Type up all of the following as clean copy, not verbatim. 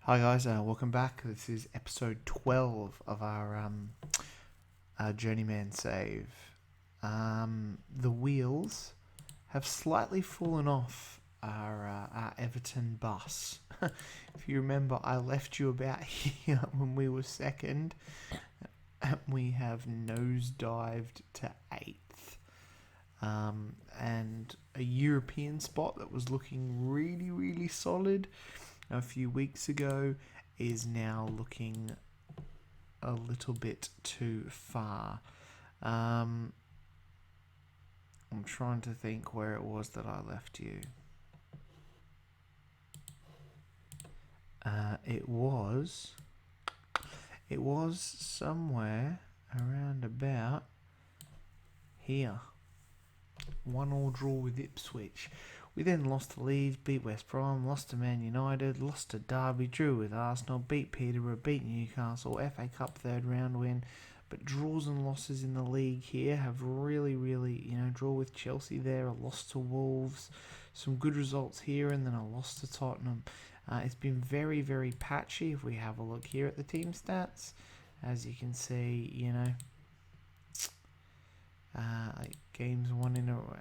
Hi guys, welcome back. This is episode 12 of our Journeyman save. The wheels have slightly fallen off our Everton bus. If you remember, I left you about here when we were second. We have nosedived to 8th. And a European spot that was looking really, really solid a few weeks ago is now looking a little bit too far. I'm trying to think where it was that I left you. It was somewhere around about here. 1-1 draw with Ipswich. We then lost to Leeds, beat West Brom, lost to Man United, lost to Derby, drew with Arsenal, beat Peterborough, beat Newcastle, FA Cup third round win. But draws and losses in the league here have really, draw with Chelsea there, a loss to Wolves, some good results here, and then a loss to Tottenham. It's been very, very patchy. If we have a look here at the team stats, as you can see, games won in a row,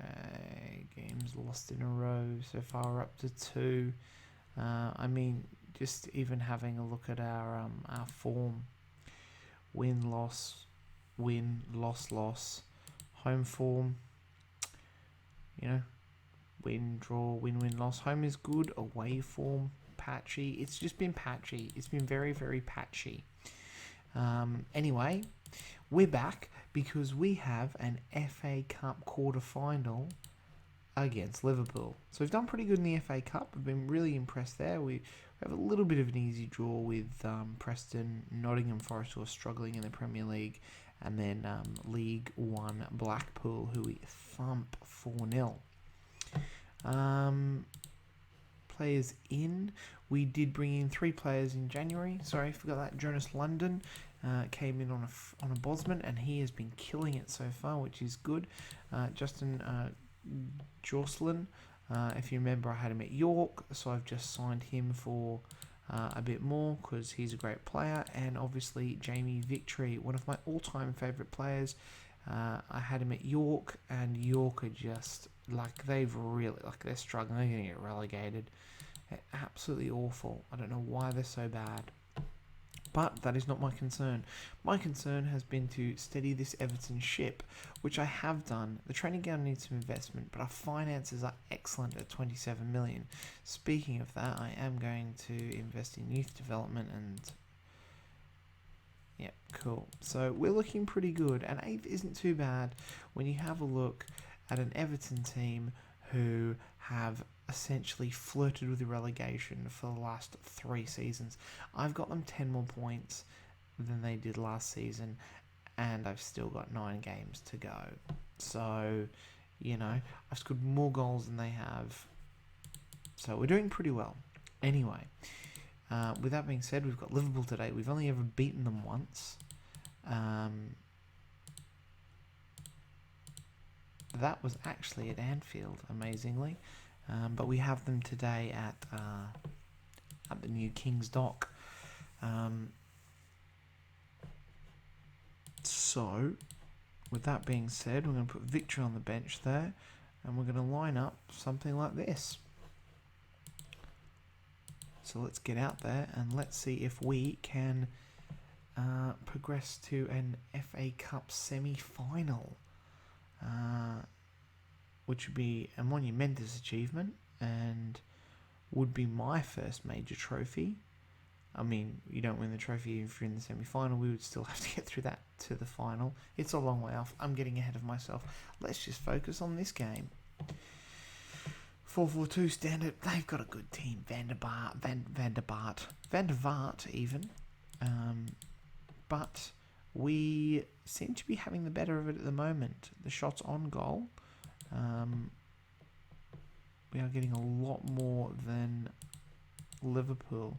games lost in a row. So far, we're up to 2. Just even having a look at our form: win, loss, loss. Home form, win, draw, win, loss. Home is good. Away form, patchy. It's just been patchy. It's been very, very patchy. Anyway, we're back because we have an FA Cup quarter-final against Liverpool. So we've done pretty good in the FA Cup. I've been really impressed there. We have a little bit of an easy draw with Preston, Nottingham Forest, who are struggling in the Premier League, and then League One Blackpool, who we thump 4-0. Players in. We did bring in 3 players in January. Sorry, I forgot that. Jonas London came in on a Bosman, and he has been killing it so far, which is good. Justin Jocelyn, if you remember, I had him at York, so I've just signed him for a bit more because he's a great player. And obviously Jamie Victory, one of my all-time favourite players. I had him at York, and York are just they're struggling. They're going to get relegated. They're absolutely awful. I don't know why they're so bad. But that is not my concern. My concern has been to steady this Everton ship, which I have done. The training ground needs some investment, but our finances are excellent at 27 million. Speaking of that, I am going to invest in youth development and... yeah, cool. So we're looking pretty good, and 8th isn't too bad when you have a look at an Everton team who have essentially flirted with the relegation for the last 3 seasons. I've got them 10 more points than they did last season, and I've still got 9 games to go. So, I've scored more goals than they have. So we're doing pretty well. Anyway, with that being said, we've got Liverpool today. We've only ever beaten them once. That was actually at Anfield, amazingly. But we have them today at the new King's Dock. So, with that being said, we're going to put Victory on the bench there, and we're going to line up something like this. So let's get out there and let's see if we can progress to an FA Cup semi-final. Which would be a monumentous achievement and would be my first major trophy. I mean, you don't win the trophy if you're in the semi-final. We would still have to get through that to the final. It's a long way off. I'm getting ahead of myself. Let's just focus on this game. 4-4-2 standard. They've got a good team. Van der Vaart even. But we seem to be having the better of it at the moment. The shots on goal. We are getting a lot more than Liverpool.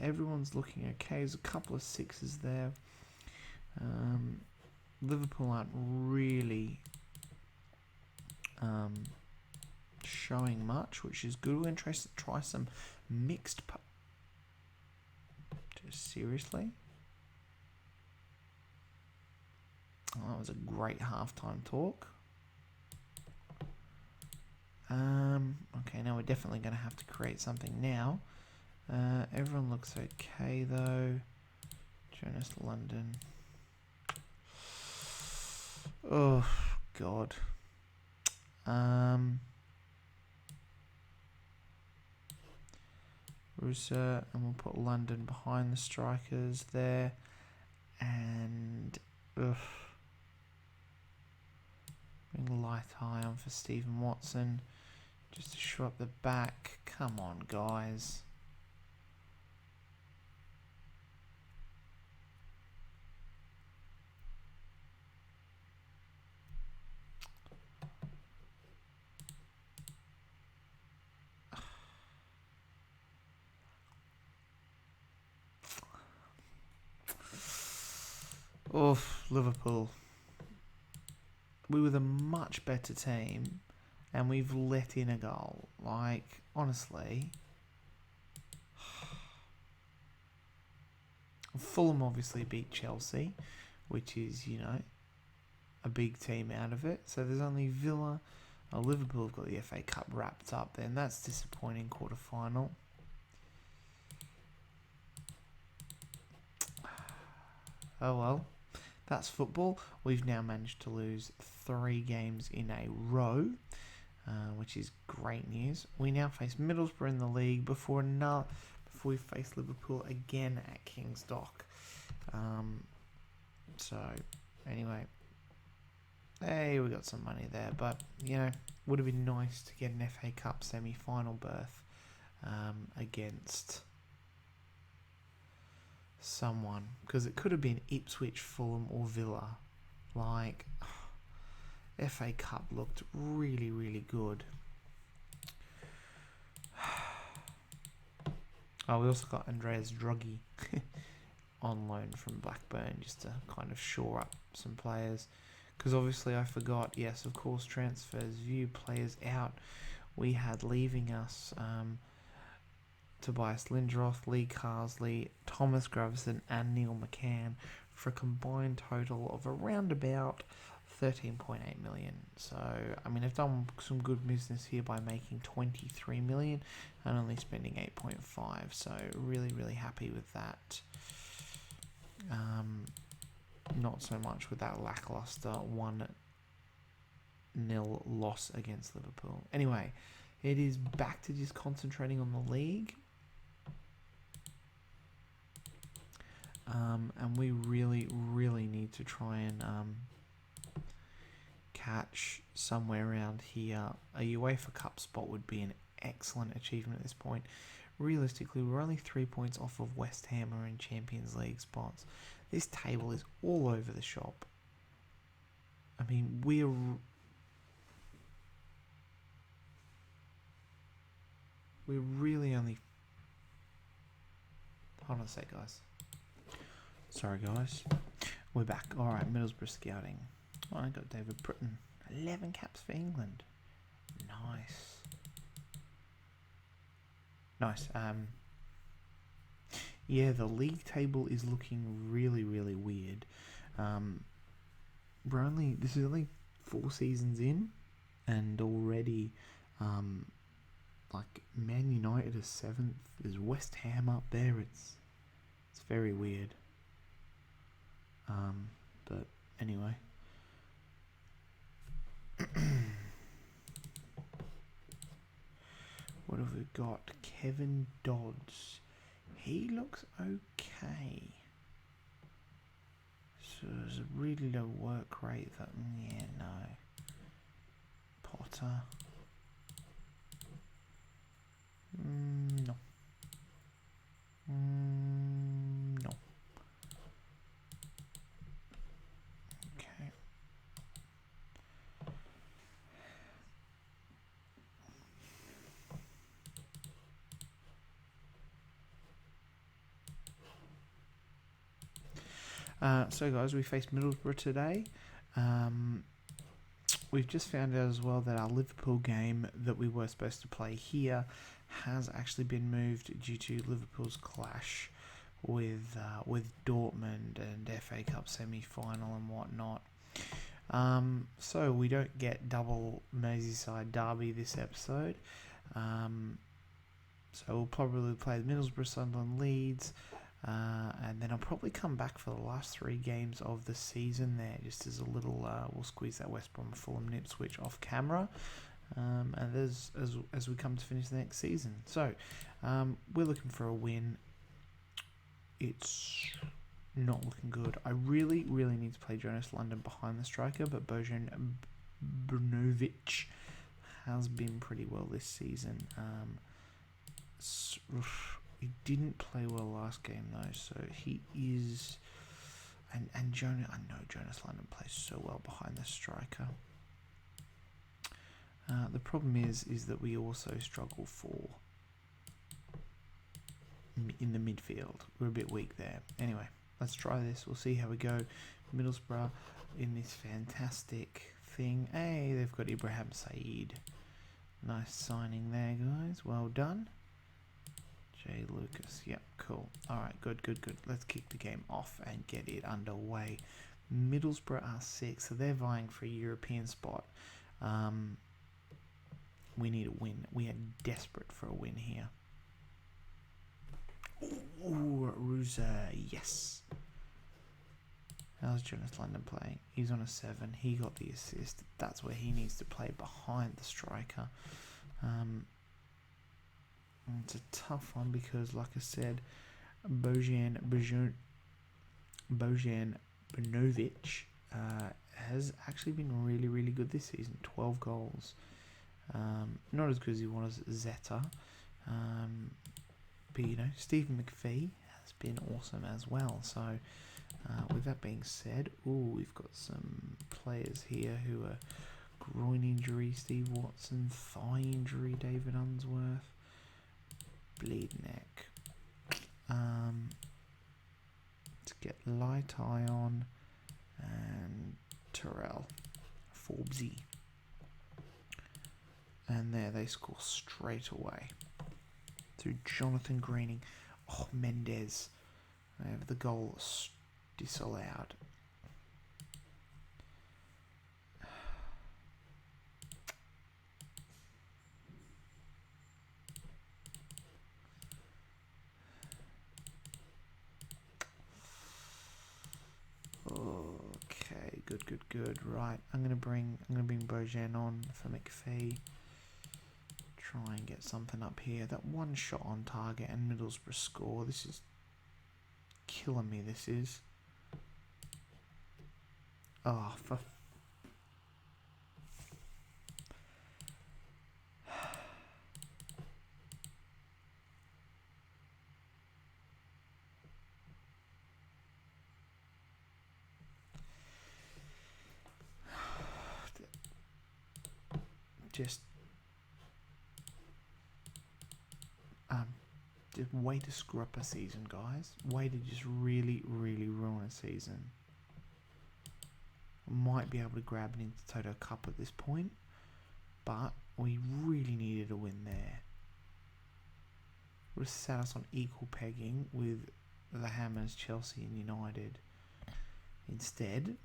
Everyone's looking okay. There's a couple of 6s there. Liverpool aren't really showing much, which is good. We're going to try some mixed Seriously? Oh, that was a great halftime talk. Okay, now we're definitely going to have to create something now. Everyone looks okay though. Jonas London. Oh God. Rusa, and we'll put London behind the strikers there. And bring Light Eye on for Stephen Watson. Just to show up the back. Come on, guys. Oof, Liverpool. We were the much better team, and we've let in a goal. Like, honestly. Fulham obviously beat Chelsea, which is, you know, a big team out of it. So there's only Villa. Liverpool have got the FA Cup wrapped up then. That's disappointing, quarter-final. Oh well. That's football. We've now managed to lose 3 games in a row, which is great news. We now face Middlesbrough in the league before we face Liverpool again at King's Dock. So, anyway, hey, we got some money there, but you know, would have been nice to get an FA Cup semi-final berth against someone, because it could have been Ipswich, Fulham or Villa. Like, FA Cup looked really, really good. Oh, we also got Andreas Druggy on loan from Blackburn just to kind of shore up some players. Because obviously I forgot, yes, of course, transfers, view players out. We had leaving us Tobias Lindroth, Lee Carsley, Thomas Gravison and Neil McCann for a combined total of around about 13.8 million. So, I mean, I've done some good business here by making 23 million and only spending 8.5. So, really, really happy with that. Not so much with that lackluster 1-0 loss against Liverpool. Anyway, it is back to just concentrating on the league. And we really, really need to try and catch somewhere around here. A UEFA Cup spot would be an excellent achievement at this point. Realistically, we're only 3 points off of West Ham or in Champions League spots. This table is all over the shop. I mean, we're really only... Hold on a sec, guys. Sorry, guys. We're back. Alright, Middlesbrough scouting. Oh, I got David Britton. 11 caps for England. Nice. Nice. Yeah, the league table is looking really, really weird. This is only 4 seasons in, and already, like, Man United is 7th. There's West Ham up there. It's very weird. But anyway. What have we got? Kevin Dodds. He looks okay. So there's a really low work rate. Yeah, no. Potter. No. No. Okay. So guys, we faced Middlesbrough today. We've just found out as well that our Liverpool game that we were supposed to play here has actually been moved due to Liverpool's clash with Dortmund and FA Cup semi-final and whatnot. So we don't get double Merseyside derby this episode. So we'll probably play the Middlesbrough, Sunderland, Leeds, and then I'll probably come back for the last 3 games of the season there, just as a little, we'll squeeze that West Brom, Fulham, Ipswich off camera, and as we come to finish the next season. So we're looking for a win. It's not looking good. I really need to play Jonas London behind the striker, but Bojan Brnovic has been pretty well this season. He didn't play well last game though, so he is. And I know Jonas London plays so well behind the striker. The problem is that we also struggle in the midfield. We're a bit weak there. Anyway, let's try this. We'll see how we go. Middlesbrough in this fantastic thing. Hey, they've got Ibrahim Saeed. Nice signing there, guys. Well done. Jay Lucas. Yep, cool. Alright, good. Let's kick the game off and get it underway. Middlesbrough are 6, so they're vying for a European spot. We need a win. We are desperate for a win here. Ooh, Ruza, yes. How's Jonas London playing? He's on a 7. He got the assist. That's where he needs to play, behind the striker. It's a tough one because, like I said, Bojan Brnovic has actually been really good this season. 12 goals. Not as good as he was Zeta. But, Stephen McPhee has been awesome as well. So, with that being said, we've got some players here who are groin injury, Steve Watson, thigh injury, David Unsworth, bleed neck. Let's get Light Eye on and Terrell Forbesy. And there they score straight away through Jonathan Greening. Oh, Mendes. They have the goal disallowed. Okay, good. Right, I'm gonna bring Bojan on for McPhee. Try and get something up here. That one shot on target and Middlesbrough score. This is killing me. This is. Oh, for. Just way to screw up a season, guys. Way to just really ruin a season. Might be able to grab an Intertoto Cup at this point, but we really needed a win there. Would have sat us on equal pegging with the Hammers, Chelsea and United. Instead,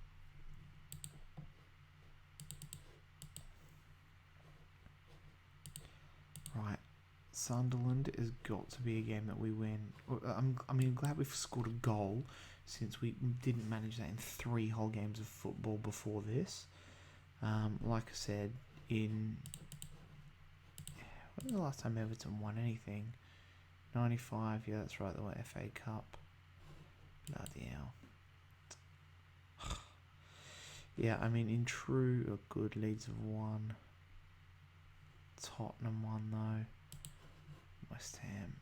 right, Sunderland has got to be a game that we win. I'm glad we've scored a goal, since we didn't manage that in 3 whole games of football before this. Like I said, when was the last time Everton won anything? 95, yeah, that's right, the FA Cup. Bloody hell. Yeah, in true or good, Leeds have won. Tottenham won though. West Ham.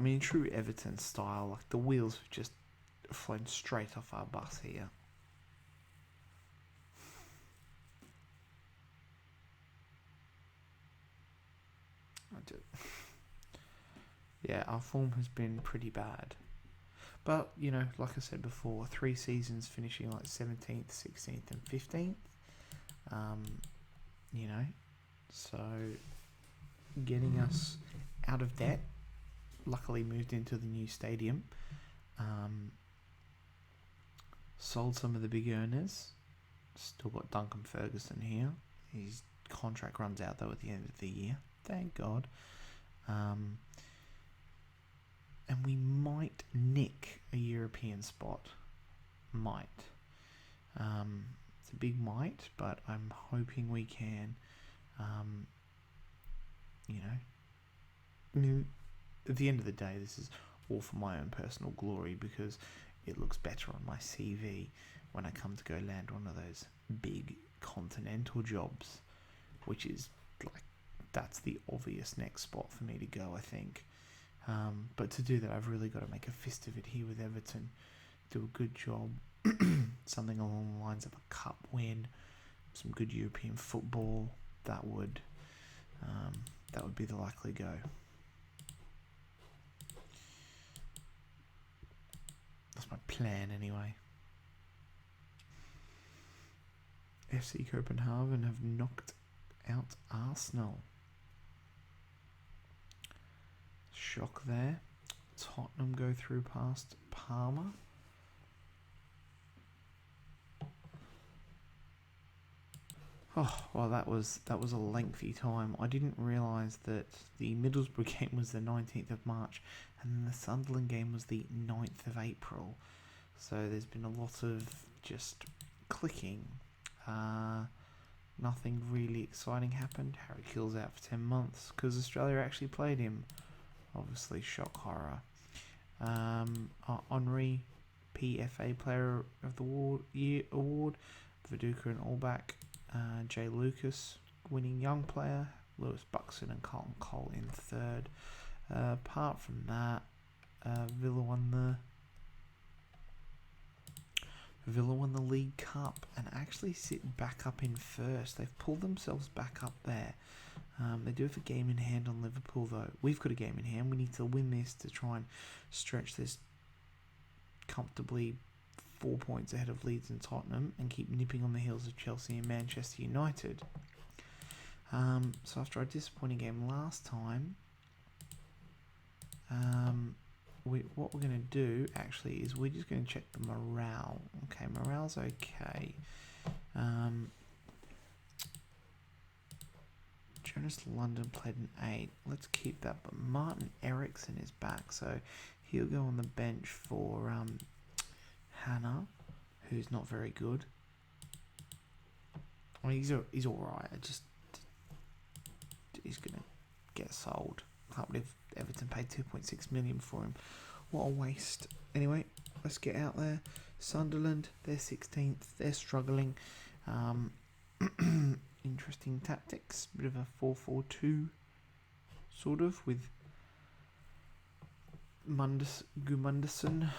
In true Everton style, like the wheels have just flown straight off our bus here. Yeah, our form has been pretty bad. But, like I said before, 3 seasons finishing like 17th, 16th and 15th. So getting us out of debt luckily moved into the new stadium. Sold some of the big earners. Still got Duncan Ferguson here. His contract runs out though at the end of the year. Thank God. And we might nick a European spot. Might. It's a big might, but I'm hoping we can. I mean, at the end of the day, this is all for my own personal glory because it looks better on my CV when I come to go land one of those big continental jobs, which is like, that's the obvious next spot for me to go, I think. But to do that, I've really got to make a fist of it here with Everton, do a good job, something along the lines of a cup win, some good European football. That would be the likely go. That's my plan anyway. FC Copenhagen have knocked out Arsenal. Shock there. Tottenham go through past Parma. Oh, well, that was a lengthy time. I didn't realise that the Middlesbrough game was the 19th of March and then the Sunderland game was the 9th of April. So there's been a lot of just clicking. Nothing really exciting happened. Harry Kill's out for 10 months because Australia actually played him. Obviously, shock horror. Henri, PFA Player of the Year Award. Viduka and Allback. Jay Lucas winning Young Player. Lewis Buxton and Carlton Cole in third. Apart from that, Villa won the League Cup and actually sit back up in first. They've pulled themselves back up there. They do have a game in hand on Liverpool though. We've got a game in hand. We need to win this to try and stretch this comfortably 4 points ahead of Leeds and Tottenham and keep nipping on the heels of Chelsea and Manchester United. So after a disappointing game last time, what we're going to do actually is we're just going to check the morale. Okay, morale's okay. Jonas London played an 8. Let's keep that, but Martin Eriksson is back, so he'll go on the bench for Hannah, who's not very good. I mean, he's alright. He's gonna get sold. Can't believe Everton paid 2.6 million for him. What a waste. Anyway, let's get out there. Sunderland, they're 16th. They're struggling. Interesting tactics. Bit of a 4-4-2 sort of with Gumunderson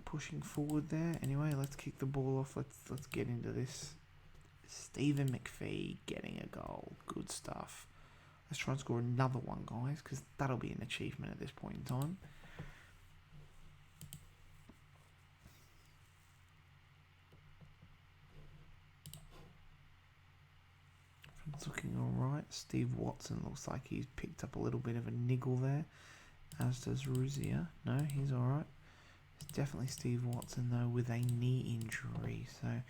pushing forward there. Anyway, let's kick the ball off. Let's get into this. Stephen McPhee getting a goal. Good stuff. Let's try and score another one, guys, because that'll be an achievement at this point in time. It's looking alright. Steve Watson looks like he's picked up a little bit of a niggle there, as does Ruzia. No, he's alright. It's definitely Steve Watson, though, with a knee injury, so I'm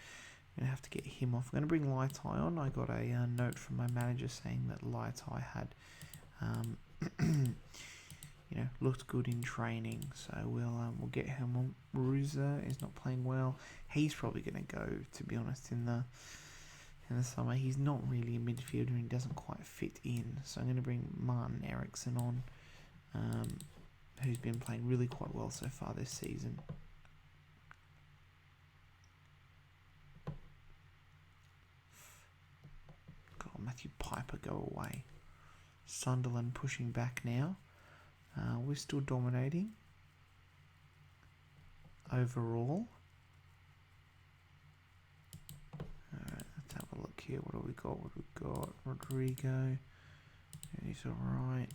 going to have to get him off. I'm going to bring Laitai on. I got a note from my manager saying that Laitai had looked good in training, so we'll get him on. Ruza is not playing well. He's probably going to go, to be honest, in the summer. He's not really a midfielder and he doesn't quite fit in, so I'm going to bring Martin Eriksson on, who's been playing really quite well so far this season. God, Matthew Piper, go away. Sunderland pushing back now. We're still dominating overall. Alright, let's have a look here. What do we got? Rodrigo. He's alright.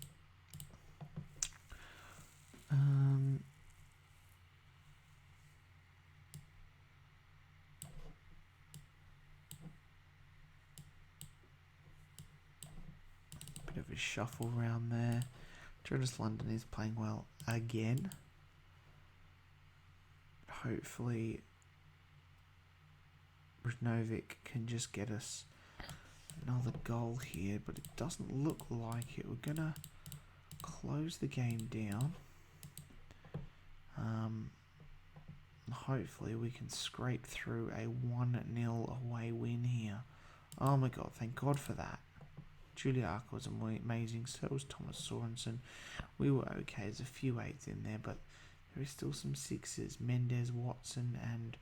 Bit of a shuffle around there. Jonas London is playing well again. Hopefully Brnovic can just get us another goal here, but it doesn't look like it. We're going to close the game down. Hopefully we can scrape through a 1-0 away win here. Oh my god, thank God for that. Julia Ark was amazing, so was Thomas Sorensen. We were okay, there's a few 8s in there, but there is still some 6s. Mendes, Watson and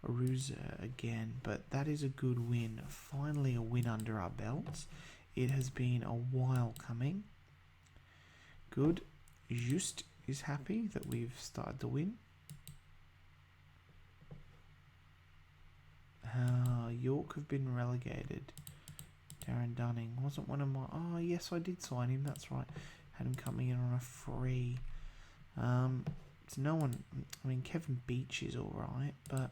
Aruza again, but that is a good win. Finally a win under our belts. It has been a while coming. Good. Just is happy that we've started to win. York have been relegated. Darren Dunning wasn't one of my... Oh, yes, I did sign him. That's right. Had him coming in on a free. It's no one... I mean, Kevin Beach is all right, but...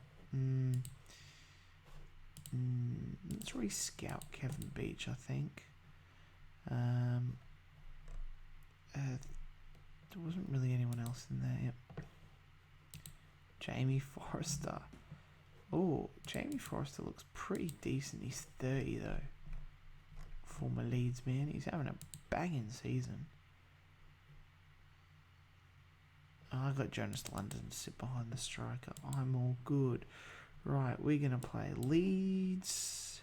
let's re-scout Kevin Beach, I think. There wasn't really anyone else in there. Yep. Jamie Forrester. Oh, Jamie Forrester looks pretty decent. He's 30 though. Former Leeds man. He's having a banging season. Oh, I got Jonas London to sit behind the striker. I'm all good. Right, we're going to play Leeds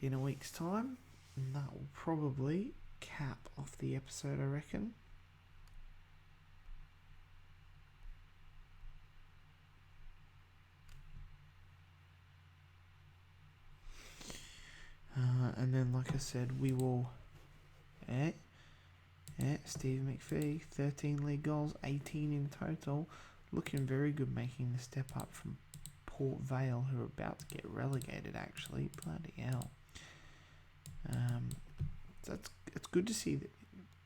in a week's time. And that will probably cap off the episode, I reckon. And then, like I said, we will... Steve McPhee, 13 league goals, 18 in total. Looking very good, making the step up from Port Vale, who are about to get relegated, actually. Bloody hell. It's good to see that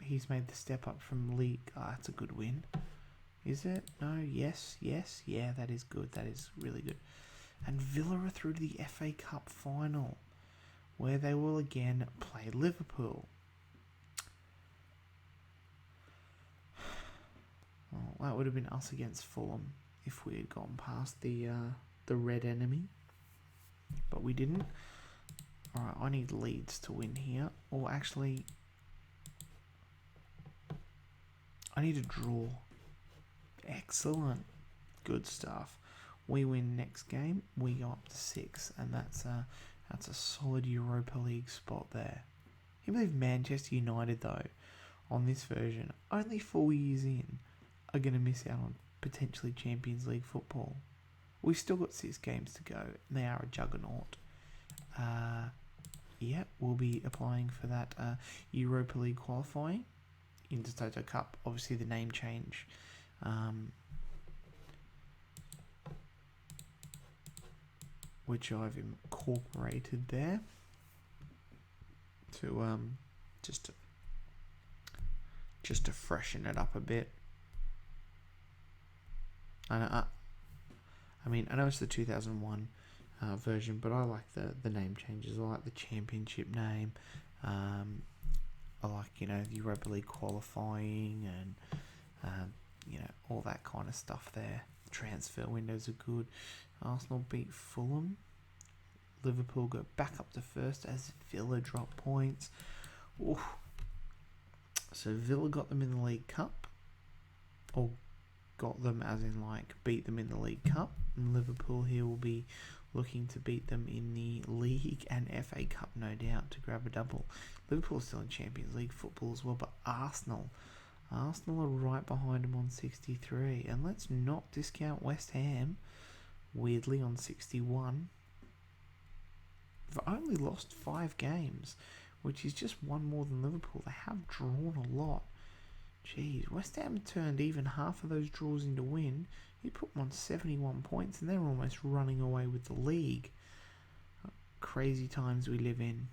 he's made the step up from league. Oh, that's a good win. Is it? No? Yes? Yes? Yeah, that is good. That is really good. And Villa are through to the FA Cup final, where they will again play Liverpool. Well, that would have been us against Fulham if we had gone past the red enemy, but we didn't. Alright, I need Leeds to win here, or actually I need a draw. Excellent. Good stuff. We win next game, we go up to 6, and that's a solid Europa League spot there. Can you believe Manchester United, though, on this version, only 4 years in, are going to miss out on potentially Champions League football? We've still got 6 games to go, and they are a juggernaut. Yeah, we'll be applying for that Europa League qualifying into Toto Cup. Obviously, the name change. Which I've incorporated there to just to freshen it up a bit. I mean, I know it's the 2001 version, but I like the name changes. I like the championship name. I like, the Europa League qualifying and all that kind of stuff there. Transfer windows are good. Arsenal beat Fulham. Liverpool go back up to first as Villa drop points. Oof. So Villa got them in the League Cup, or got them as in beat them in the League Cup, and Liverpool here will be looking to beat them in the League and FA Cup, no doubt, to grab a double. Liverpool are still in Champions League football as well, but Arsenal are right behind them on 63, and let's not discount West Ham, weirdly, on 61. They've only lost 5 games, which is just one more than Liverpool. They have drawn a lot. Jeez, West Ham turned even half of those draws into win. You put them on 71 points, and they're almost running away with the league. Crazy times we live in.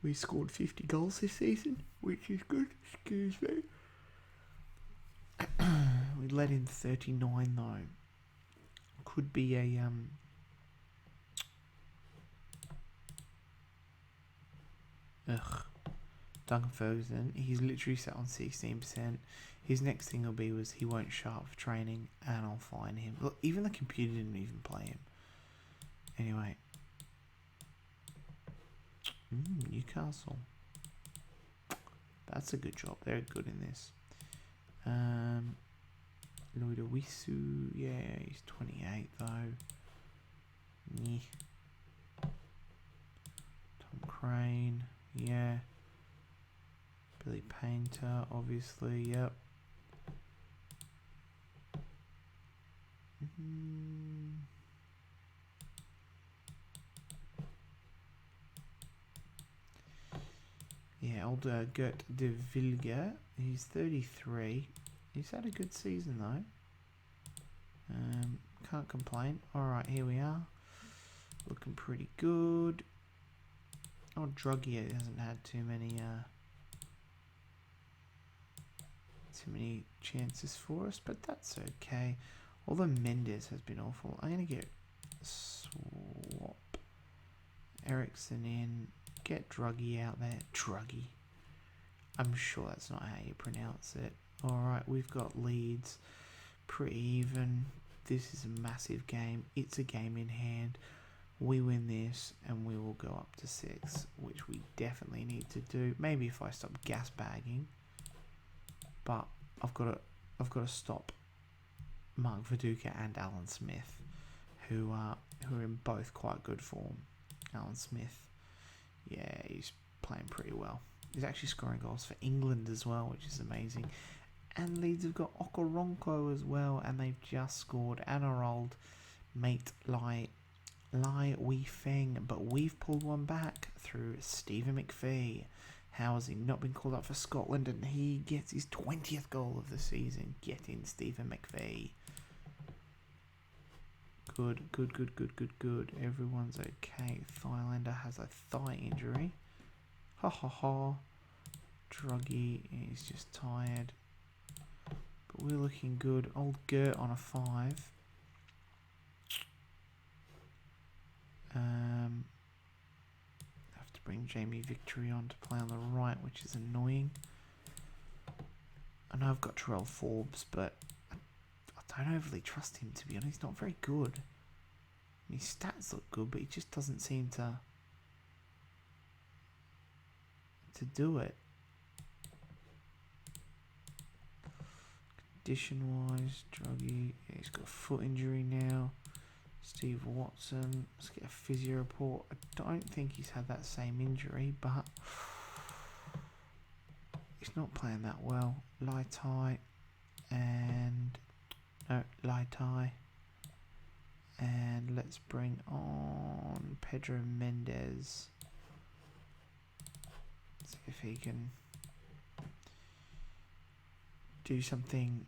We scored 50 goals this season, which is good. Excuse me. We let in 39 though. Could be a Duncan Ferguson, he's literally sat on 16%. His next thing will be he won't show up for training, and I'll fine him. Look, even the computer didn't even play him. Anyway. Newcastle. That's a good job. They're good in this. Loidowisu, yeah, he's 28 though. Yeah. Tom Crane, yeah. Billy Painter, obviously, yep. Yeah, old Gert de Villiers, he's 33. He's had a good season though. Can't complain. Alright, here we are. Looking pretty good. Oh, Druggy hasn't had too many chances for us, but that's okay. Although Mendes has been awful. I'm going to get swap Ericsson in. Get Druggy out there. Druggy. I'm sure that's not how you pronounce it. Alright, we've got Leeds. Pretty even. This is a massive game. It's a game in hand. We win this and we will go up to 6, which we definitely need to do. Maybe if I stop gas bagging. But I've got to stop Mark Viduka and Alan Smith, who are in both quite good form. Alan Smith, yeah, he's playing pretty well. He's actually scoring goals for England as well, which is amazing. And Leeds have got Okoronkwo as well, and they've just scored. And our old mate Lai Wei Feng, but we've pulled one back through Stephen McPhee. How has he not been called up for Scotland? And he gets his 20th goal of the season. Get in, Stephen McPhee. Good. Everyone's okay. Thailander has a thigh injury. Ha ha ha. Druggy is just tired. But we're looking good. Old Gert on a 5. Have to bring Jamie Victory on to play on the right, which is annoying. I know I've got Terrell Forbes, but I don't overly trust him, to be honest. He's not very good. I mean, his stats look good, but he just doesn't seem to do it. Condition-wise, Druggy, yeah, he's got a foot injury now. Steve Watson, let's get a physio report. I don't think he's had that same injury, but he's not playing that well. Lai Tai and let's bring on Pedro Mendes. See if he can do something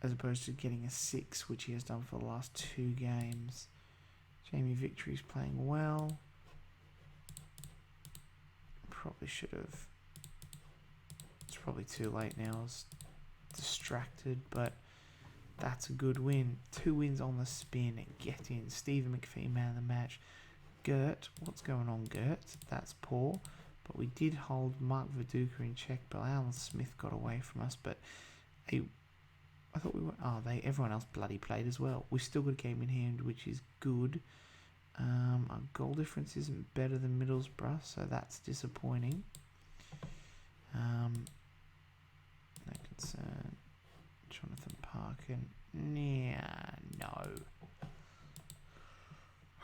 as opposed to getting a 6, which he has done for the last 2 games. Jamie Victory's playing well. Probably should have. It's probably too late now. I was distracted, but that's a good win. 2 wins on the spin. Get in. Stephen McPhee, man of the match. Gert, what's going on, Gert? That's poor. But we did hold Mark Viduka in check, but Alan Smith got away from us. But I thought we were. Everyone else bloody played as well. We've still got a game in hand, which is good. Our goal difference isn't better than Middlesbrough, so that's disappointing. No concern. Jonathan Parkin. Yeah, no.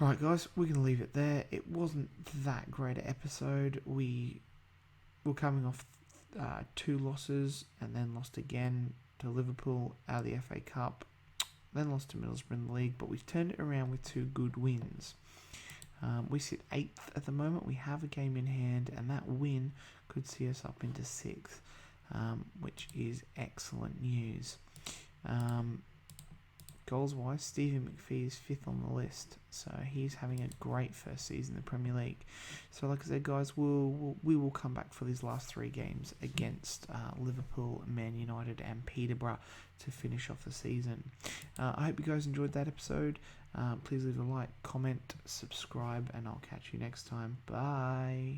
Alright guys, we're going to leave it there. It wasn't that great an episode. We were coming off 2 losses and then lost again to Liverpool out of the FA Cup. Then lost to Middlesbrough in the league, but we've turned it around with 2 good wins. We sit 8th at the moment. We have a game in hand, and that win could see us up into 6th, which is excellent news. Goals-wise, Stephen McPhee is 5th on the list, so he's having a great first season in the Premier League. So like I said, guys, we will come back for these last 3 games against Liverpool, Man United and Peterborough to finish off the season. I hope you guys enjoyed that episode. Please leave a like, comment, subscribe, and I'll catch you next time. Bye.